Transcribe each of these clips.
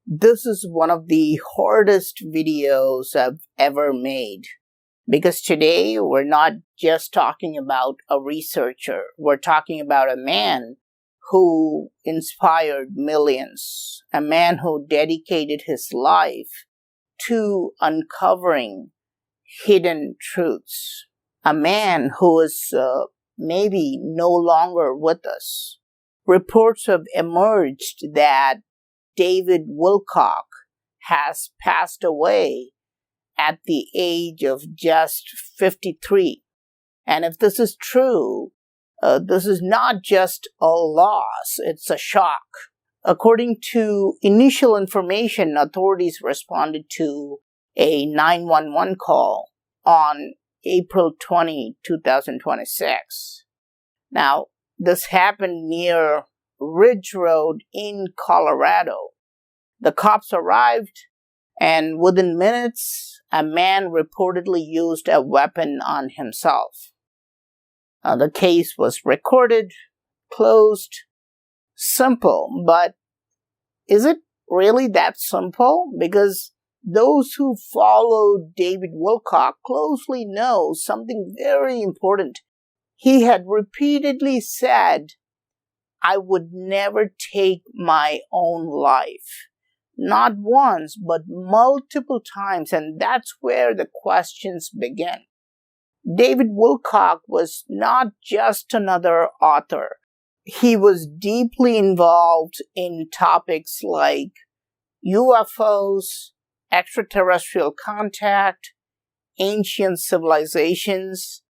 This is one of the hardest videos I've ever made because today we're not just talking about a researcher. We're talking about a man who inspired millions, a man who dedicated his life to uncovering hidden truths, a man who is maybe no longer with us. Reports have emerged that David Wilcock has passed away at the age of just 53. And if this is true, this is not just a loss, it's a shock. According to initial information, authorities responded to a 911 call on April 20, 2026. Now, this happened near Ridge Road in Colorado. The cops arrived, and within minutes, a man reportedly used a weapon on himself. The case was recorded, closed, simple, but is it really that simple? Because those who follow David Wilcock closely know something very important. He had repeatedly said, "I would never take my own life." Not once, but multiple times, and that's where the questions begin. David Wilcock was not just another author. He was deeply involved in topics like UFOs, extraterrestrial contact, ancient civilizations.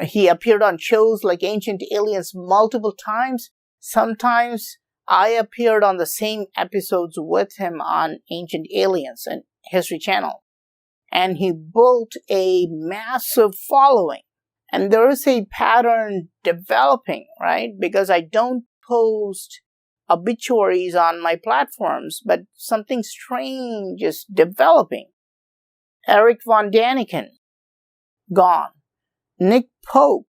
He appeared on shows like Ancient Aliens multiple times. Sometimes I appeared on the same episodes with him on Ancient Aliens and History Channel. And he built a massive following. And there is a pattern developing, right? Because I don't post obituaries on my platforms, but something strange is developing. Eric Von Daniken, gone. Nick Pope,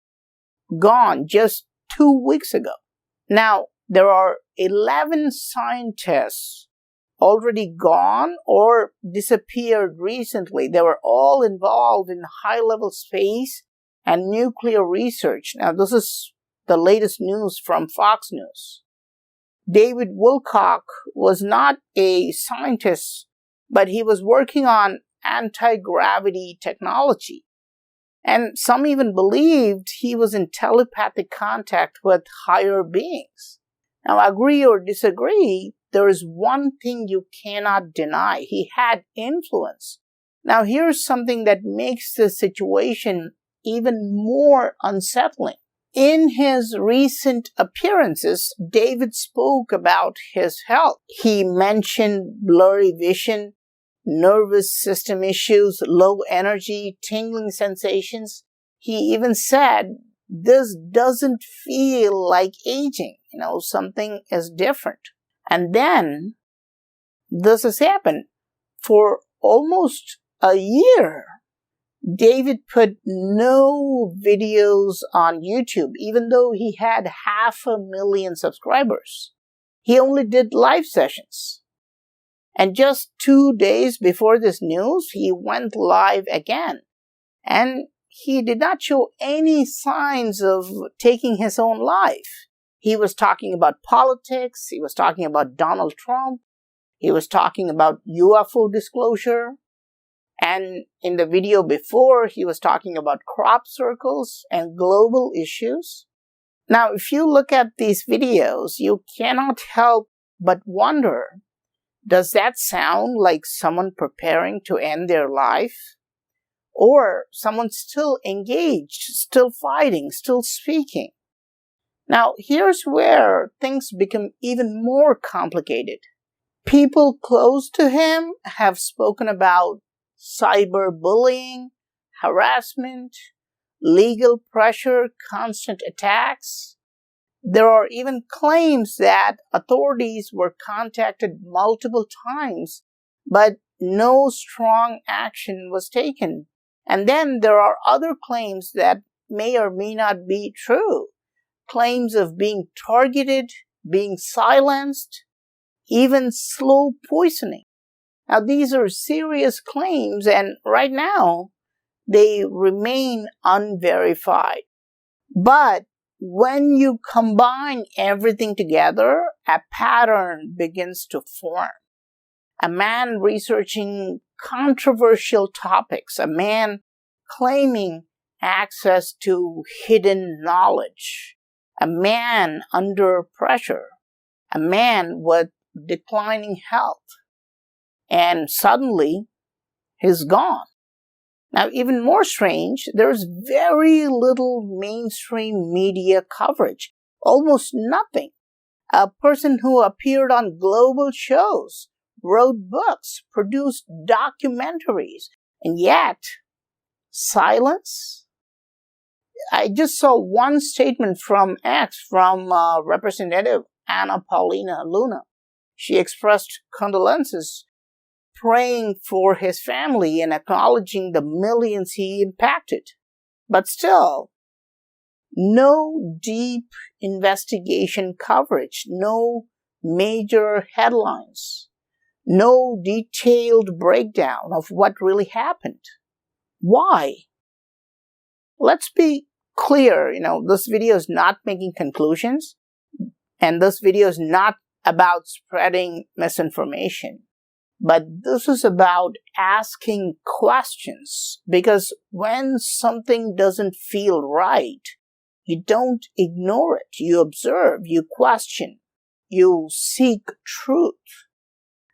gone just 2 weeks ago. Now, there are 11 scientists already gone or disappeared recently. They were all involved in high-level space and nuclear research. Now, this is the latest news from Fox News. David Wilcock was not a scientist, but he was working on anti-gravity technology. And some even believed he was in telepathic contact with higher beings. Now, agree or disagree, there is one thing you cannot deny. He had influence. Now, here's something that makes the situation even more unsettling. In his recent appearances, David spoke about his health. He mentioned blurry vision, nervous system issues, low energy, tingling sensations. He even said, "This doesn't feel like aging. Something is different." And then this has happened. For almost a year, David put no videos on YouTube, even though he had 500,000 subscribers. He only did live sessions. And just 2 days before this news, he went live again. And he did not show any signs of taking his own life. He was talking about politics. He was talking about Donald Trump. He was talking about UFO disclosure. And in the video before, he was talking about crop circles and global issues. Now, if you look at these videos, you cannot help but wonder, does that sound like someone preparing to end their life? Or someone still engaged, still fighting, still speaking? Now, here's where things become even more complicated. People close to him have spoken about cyberbullying, harassment, legal pressure, constant attacks. There are even claims that authorities were contacted multiple times, but no strong action was taken. And then there are other claims that may or may not be true. Claims of being targeted, being silenced. even slow poisoning. Now, these are serious claims, and right now, they remain unverified. But when you combine everything together, a pattern begins to form. A man researching controversial topics, a man claiming access to hidden knowledge, a man under pressure, a man with declining health, and suddenly he's gone. Now, even more strange, there's very little mainstream media coverage, almost nothing. A person who appeared on global shows, wrote books, produced documentaries, and yet, silence? I just saw one statement from X, from Representative Anna Paulina Luna. She expressed condolences, praying for his family and acknowledging the millions he impacted. But still, no deep investigation coverage, no major headlines, no detailed breakdown of what really happened. Why? Let's be clear, this video is not making conclusions, and this video is not about spreading misinformation. But this is about asking questions, because when something doesn't feel right, you don't ignore it. You observe, you question, you seek truth.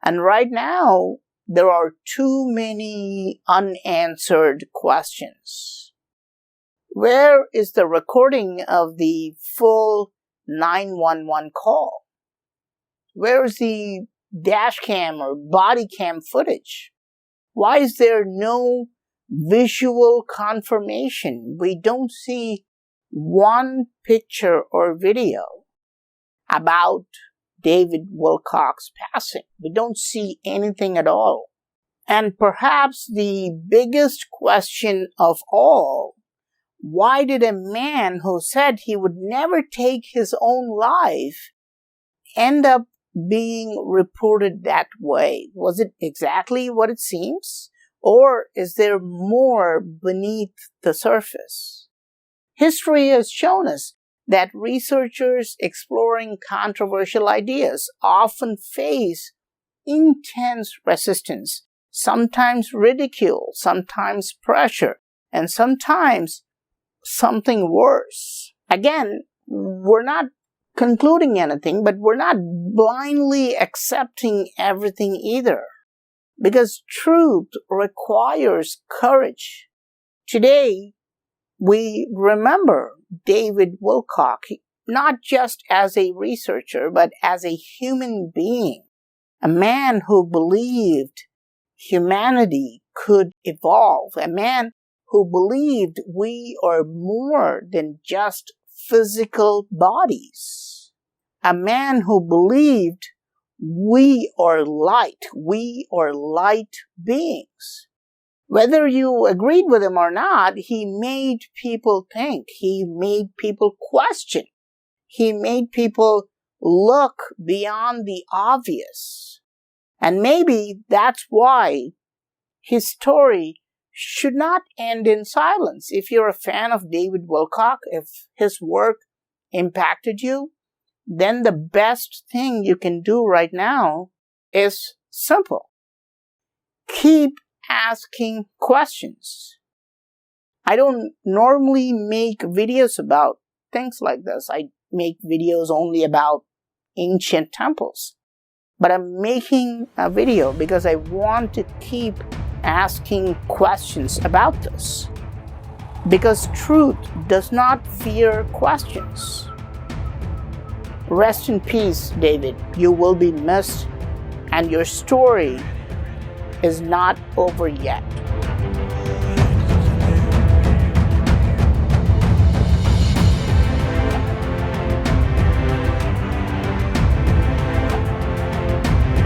And right now, there are too many unanswered questions. Where is the recording of the full 911 call? Where is the dash cam or body cam footage? Why is there no visual confirmation? We don't see one picture or video about David Wilcock's passing. We don't see anything at all. And perhaps the biggest question of all, why did a man who said he would never take his own life end up being reported that way? Was it exactly what it seems? Or is there more beneath the surface? History has shown us that researchers exploring controversial ideas often face intense resistance, sometimes ridicule, sometimes pressure, and sometimes something worse. Again, we're not concluding anything, but we're not blindly accepting everything either, because truth requires courage. Today, we remember David Wilcock, not just as a researcher, but as a human being, a man who believed humanity could evolve, a man who believed we are more than just physical bodies, a man who believed we are light beings. Whether you agreed with him or not, he made people think, he made people question, he made people look beyond the obvious. And maybe that's why his story should not end in silence. If you're a fan of David Wilcock, if his work impacted you, then the best thing you can do right now is simple. Keep asking questions. I don't normally make videos about things like this. I make videos only about ancient temples. But I'm making a video because I want to keep asking questions about this. Because truth does not fear questions. Rest in peace, David. You will be missed, and your story is not over yet.